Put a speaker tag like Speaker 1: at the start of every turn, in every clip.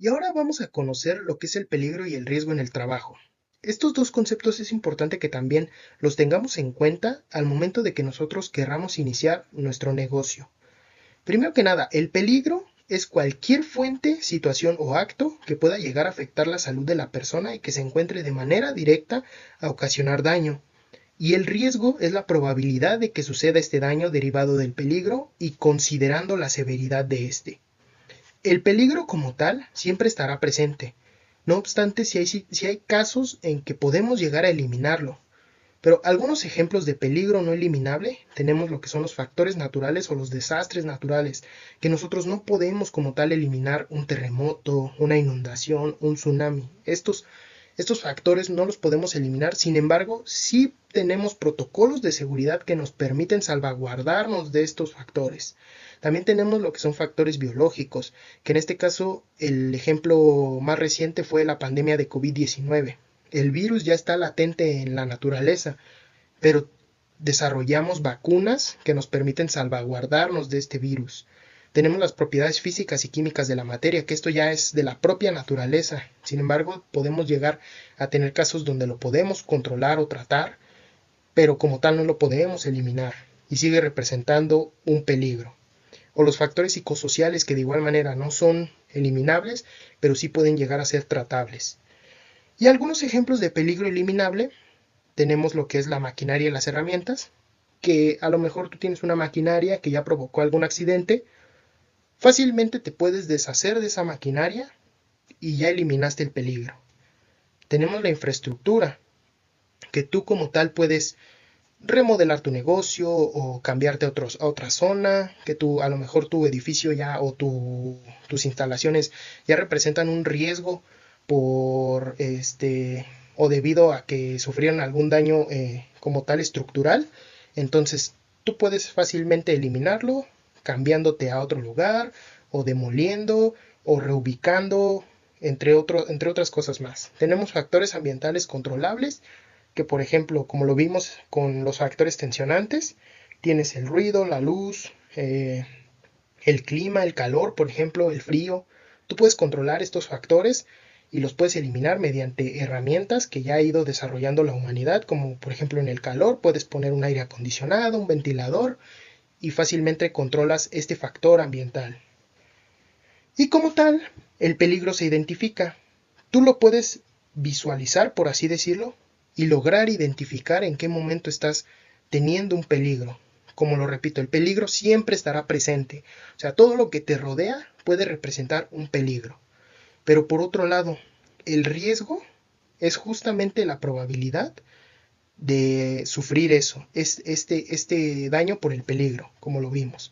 Speaker 1: Y ahora vamos a conocer lo que es el peligro y el riesgo en el trabajo. Estos dos conceptos es importante que también los tengamos en cuenta al momento de que nosotros querramos iniciar nuestro negocio. Primero que nada, el peligro es cualquier fuente, situación o acto que pueda llegar a afectar la salud de la persona y que se encuentre de manera directa a ocasionar daño. Y el riesgo es la probabilidad de que suceda este daño derivado del peligro y considerando la severidad de este. El peligro como tal siempre estará presente. No obstante, si hay casos en que podemos llegar a eliminarlo. Pero algunos ejemplos de peligro no eliminable tenemos lo que son los factores naturales o los desastres naturales, que nosotros no podemos como tal eliminar un terremoto, una inundación, un tsunami. Estos factores no los podemos eliminar, sin embargo, sí tenemos protocolos de seguridad que nos permiten salvaguardarnos de estos factores. También tenemos lo que son factores biológicos, que en este caso el ejemplo más reciente fue la pandemia de COVID-19. El virus ya está latente en la naturaleza, pero desarrollamos vacunas que nos permiten salvaguardarnos de este virus. Tenemos las propiedades físicas y químicas de la materia, que esto ya es de la propia naturaleza. Sin embargo, podemos llegar a tener casos donde lo podemos controlar o tratar, pero como tal no lo podemos eliminar y sigue representando un peligro. O los factores psicosociales que de igual manera no son eliminables, pero sí pueden llegar a ser tratables. Y algunos ejemplos de peligro eliminable tenemos lo que es la maquinaria y las herramientas, que a lo mejor tú tienes una maquinaria que ya provocó algún accidente, fácilmente te puedes deshacer de esa maquinaria y ya eliminaste el peligro. Tenemos la infraestructura, que tú como tal puedes remodelar tu negocio o cambiarte a otra zona, que tú a lo mejor tu edificio ya o tus instalaciones ya representan un riesgo por o debido a que sufrieron algún daño como tal estructural. Entonces tú puedes fácilmente eliminarlo cambiándote a otro lugar o demoliendo o reubicando entre otras cosas más. Tenemos factores ambientales controlables que, por ejemplo, como lo vimos con los factores tensionantes, tienes el ruido, la luz, el clima, el calor, por ejemplo, el frío. Tú puedes controlar estos factores y los puedes eliminar mediante herramientas que ya ha ido desarrollando la humanidad, como por ejemplo en el calor puedes poner un aire acondicionado, un ventilador y fácilmente controlas este factor ambiental. Y como tal, el peligro se identifica. Tú lo puedes visualizar, por así decirlo, y lograr identificar en qué momento estás teniendo un peligro. Como lo repito, el peligro siempre estará presente. O sea, todo lo que te rodea puede representar un peligro. Pero por otro lado, el riesgo es justamente la probabilidad de sufrir eso, es este daño por el peligro, como lo vimos.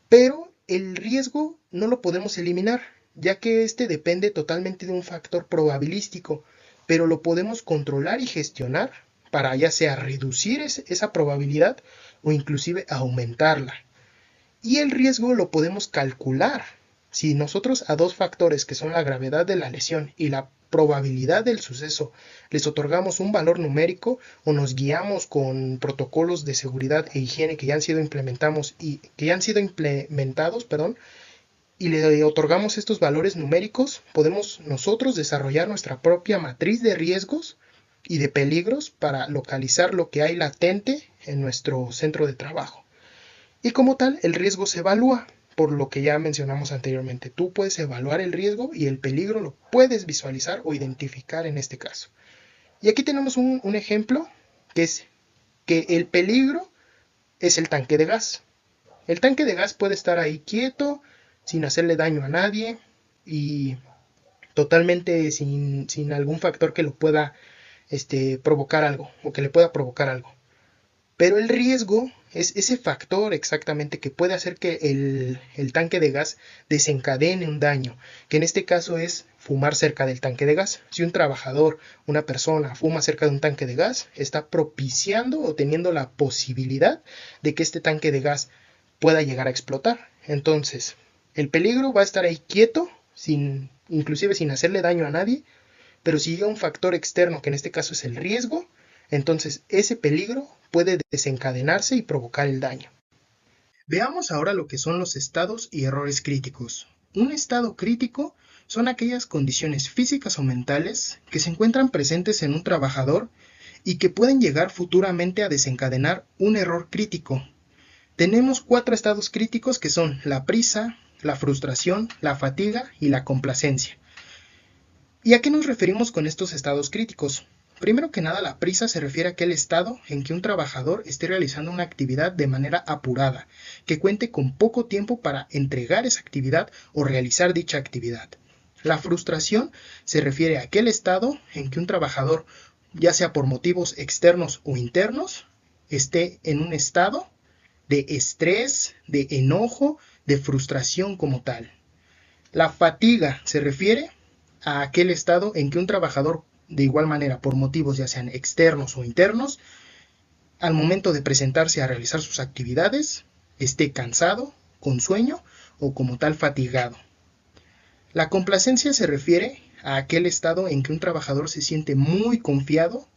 Speaker 1: Pero el riesgo no lo podemos eliminar, ya que este depende totalmente de un factor probabilístico, pero lo podemos controlar y gestionar para ya sea reducir esa probabilidad o inclusive aumentarla. Y el riesgo lo podemos calcular. Si nosotros a dos factores que son la gravedad de la lesión y la probabilidad del suceso les otorgamos un valor numérico o nos guiamos con protocolos de seguridad e higiene que ya han sido implementados, perdón, y le otorgamos estos valores numéricos, podemos nosotros desarrollar nuestra propia matriz de riesgos y de peligros para localizar lo que hay latente en nuestro centro de trabajo. Y como tal, el riesgo se evalúa, por lo que ya mencionamos anteriormente. Tú puedes evaluar el riesgo y el peligro lo puedes visualizar o identificar en este caso. Y aquí tenemos un ejemplo que es que el peligro es el tanque de gas. El tanque de gas puede estar ahí quieto, sin hacerle daño a nadie y totalmente sin algún factor que lo pueda provocar algo o que le pueda provocar algo. Pero el riesgo es ese factor exactamente que puede hacer que el tanque de gas desencadene un daño, que en este caso es fumar cerca del tanque de gas. Si un trabajador, una persona, fuma cerca de un tanque de gas, está propiciando o teniendo la posibilidad de que este tanque de gas pueda llegar a explotar. Entonces, el peligro va a estar ahí quieto, inclusive sin hacerle daño a nadie, pero si llega un factor externo, que en este caso es el riesgo, entonces ese peligro puede desencadenarse y provocar el daño. Veamos ahora lo que son los estados y errores críticos. Un estado crítico son aquellas condiciones físicas o mentales que se encuentran presentes en un trabajador y que pueden llegar futuramente a desencadenar un error crítico. Tenemos 4 estados críticos que son la prisa, la frustración, la fatiga y la complacencia. ¿Y a qué nos referimos con estos estados críticos? Primero que nada, la prisa se refiere a aquel estado en que un trabajador esté realizando una actividad de manera apurada, que cuente con poco tiempo para entregar esa actividad o realizar dicha actividad. La frustración se refiere a aquel estado en que un trabajador, ya sea por motivos externos o internos, esté en un estado de estrés, de enojo, de frustración como tal. La fatiga se refiere a aquel estado en que un trabajador, de igual manera por motivos ya sean externos o internos, al momento de presentarse a realizar sus actividades, esté cansado, con sueño o como tal fatigado. La complacencia se refiere a aquel estado en que un trabajador se siente muy confiado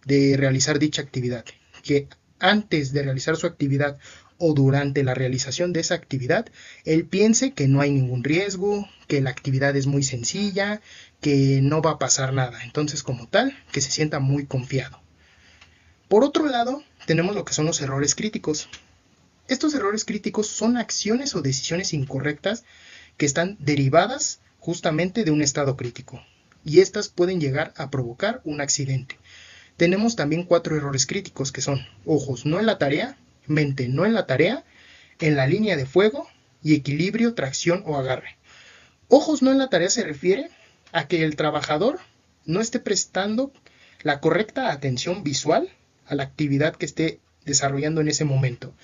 Speaker 1: de realizar dicha actividad, que antes de realizar su actividad o durante la realización de esa actividad, él piense que no hay ningún riesgo, que la actividad es muy sencilla, que no va a pasar nada. Entonces, como tal, que se sienta muy confiado. Por otro lado, tenemos lo que son los errores críticos. Estos errores críticos son acciones o decisiones incorrectas que están derivadas justamente de un estado crítico, y estas pueden llegar a provocar un accidente. Tenemos también 4 errores críticos que son ojos no en la tarea, mente no en la tarea, en la línea de fuego y equilibrio, tracción o agarre. Ojos no en la tarea se refiere a que el trabajador no esté prestando la correcta atención visual a la actividad que esté desarrollando en ese momento,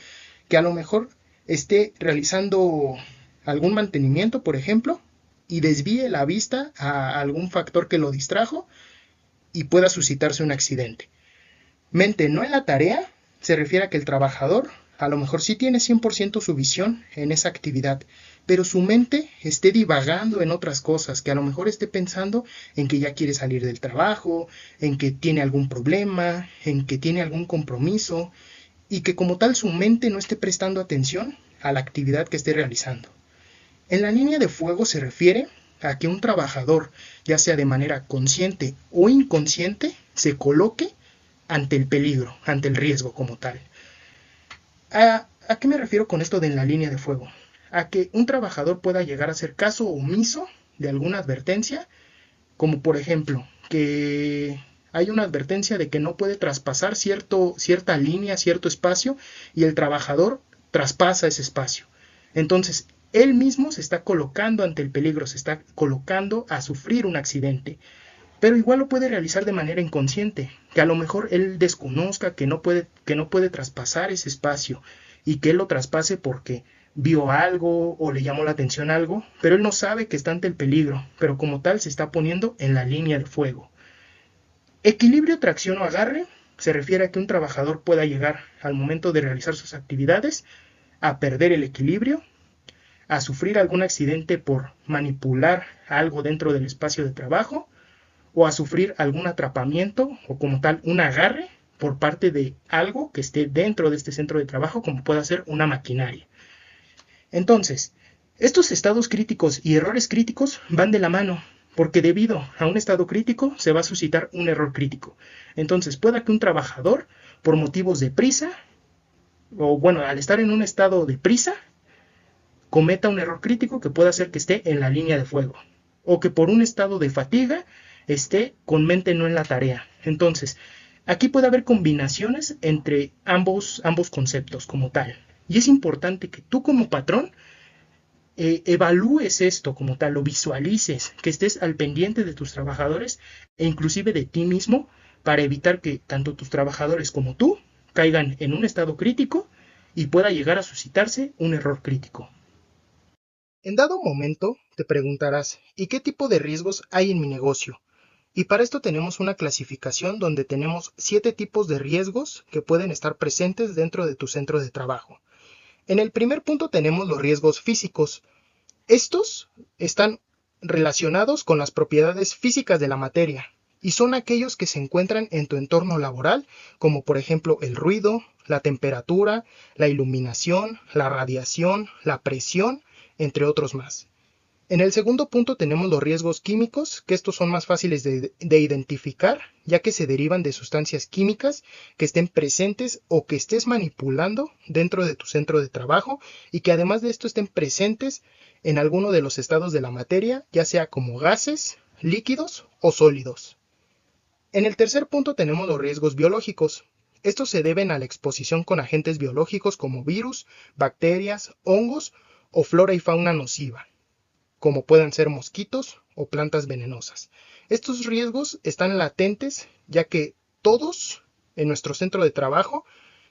Speaker 1: que a lo mejor esté realizando algún mantenimiento, por ejemplo, y desvíe la vista a algún factor que lo distrajo y pueda suscitarse un accidente. Mente no en la tarea se refiere a que el trabajador a lo mejor sí tiene 100% su visión en esa actividad, pero su mente esté divagando en otras cosas, que a lo mejor esté pensando en que ya quiere salir del trabajo, en que tiene algún problema, en que tiene algún compromiso, y que como tal su mente no esté prestando atención a la actividad que esté realizando. En la línea de fuego se refiere a que un trabajador, ya sea de manera consciente o inconsciente, se coloque ante el peligro, ante el riesgo como tal. ¿A qué me refiero con esto de en la línea de fuego? A que un trabajador pueda llegar a hacer caso omiso de alguna advertencia, como por ejemplo, que hay una advertencia de que no puede traspasar cierta línea, cierto espacio, y el trabajador traspasa ese espacio. Entonces, él mismo se está colocando ante el peligro, se está colocando a sufrir un accidente. Pero igual lo puede realizar de manera inconsciente, que a lo mejor él desconozca que no puede traspasar ese espacio y que él lo traspase porque vio algo o le llamó la atención algo, pero él no sabe que está ante el peligro, pero como tal se está poniendo en la línea de fuego. Equilibrio, tracción o agarre se refiere a que un trabajador pueda llegar al momento de realizar sus actividades a perder el equilibrio, a sufrir algún accidente por manipular algo dentro del espacio de trabajo, o a sufrir algún atrapamiento o como tal un agarre por parte de algo que esté dentro de este centro de trabajo, como pueda ser una maquinaria. Entonces, estos estados críticos y errores críticos van de la mano, porque debido a un estado crítico se va a suscitar un error crítico. Entonces, pueda que un trabajador, por motivos de prisa, o bueno, al estar en un estado de prisa, cometa un error crítico que pueda hacer que esté en la línea de fuego, o que por un estado de fatiga esté con mente no en la tarea. Entonces, aquí puede haber combinaciones entre ambos conceptos como tal. Y es importante que tú como patrón evalúes esto como tal, lo visualices, que estés al pendiente de tus trabajadores e inclusive de ti mismo para evitar que tanto tus trabajadores como tú caigan en un estado crítico y pueda llegar a suscitarse un error crítico. En dado momento te preguntarás, ¿y qué tipo de riesgos hay en mi negocio? Y para esto tenemos una clasificación donde tenemos 7 tipos de riesgos que pueden estar presentes dentro de tu centro de trabajo. En el primer punto tenemos los riesgos físicos. Estos están relacionados con las propiedades físicas de la materia y son aquellos que se encuentran en tu entorno laboral, como por ejemplo el ruido, la temperatura, la iluminación, la radiación, la presión, entre otros más. En el segundo punto tenemos los riesgos químicos, que estos son más fáciles de identificar, ya que se derivan de sustancias químicas que estén presentes o que estés manipulando dentro de tu centro de trabajo y que además de esto estén presentes en alguno de los estados de la materia, ya sea como gases, líquidos o sólidos. En el tercer punto tenemos los riesgos biológicos. Estos se deben a la exposición con agentes biológicos como virus, bacterias, hongos o flora y fauna nociva, como puedan ser mosquitos o plantas venenosas. Estos riesgos están latentes ya que todos en nuestro centro de trabajo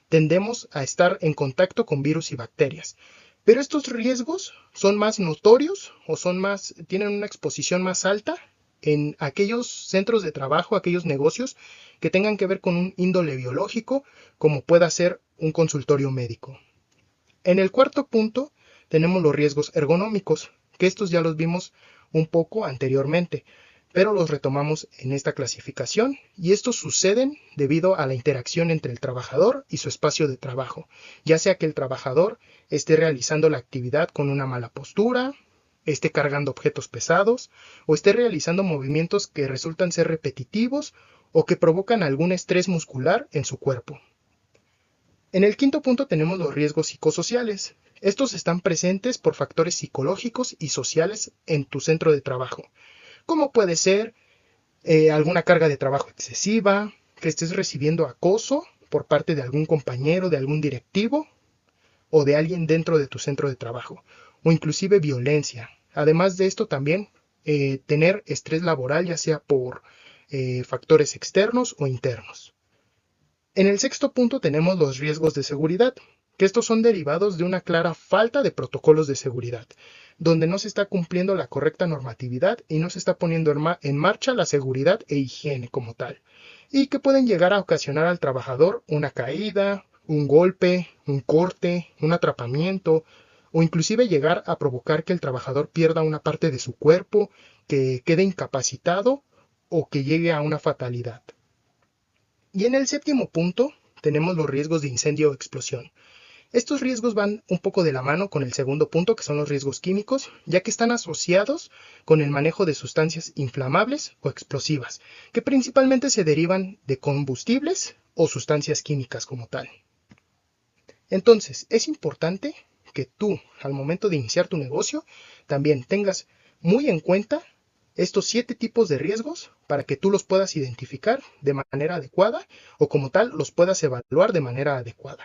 Speaker 1: tendemos a estar en contacto con virus y bacterias. Pero estos riesgos son más notorios o tienen una exposición más alta en aquellos centros de trabajo, aquellos negocios que tengan que ver con un índole biológico, como pueda ser un consultorio médico. En el cuarto punto tenemos los riesgos ergonómicos, que estos ya los vimos un poco anteriormente, pero los retomamos en esta clasificación y estos suceden debido a la interacción entre el trabajador y su espacio de trabajo, ya sea que el trabajador esté realizando la actividad con una mala postura, esté cargando objetos pesados o esté realizando movimientos que resultan ser repetitivos o que provocan algún estrés muscular en su cuerpo. En el quinto punto tenemos los riesgos psicosociales. Estos están presentes por factores psicológicos y sociales en tu centro de trabajo, como puede ser alguna carga de trabajo excesiva, que estés recibiendo acoso por parte de algún compañero, de algún directivo o de alguien dentro de tu centro de trabajo, o inclusive violencia. Además de esto también tener estrés laboral, ya sea por factores externos o internos. En el sexto punto tenemos los riesgos de seguridad, que estos son derivados de una clara falta de protocolos de seguridad, donde no se está cumpliendo la correcta normatividad y no se está poniendo en marcha la seguridad e higiene como tal, y que pueden llegar a ocasionar al trabajador una caída, un golpe, un corte, un atrapamiento, o inclusive llegar a provocar que el trabajador pierda una parte de su cuerpo, que quede incapacitado o que llegue a una fatalidad. Y en el séptimo punto tenemos los riesgos de incendio o explosión. Estos riesgos van un poco de la mano con el segundo punto, que son los riesgos químicos, ya que están asociados con el manejo de sustancias inflamables o explosivas, que principalmente se derivan de combustibles o sustancias químicas como tal. Entonces, es importante que tú, al momento de iniciar tu negocio, también tengas muy en cuenta estos 7 tipos de riesgos para que tú los puedas identificar de manera adecuada o como tal los puedas evaluar de manera adecuada.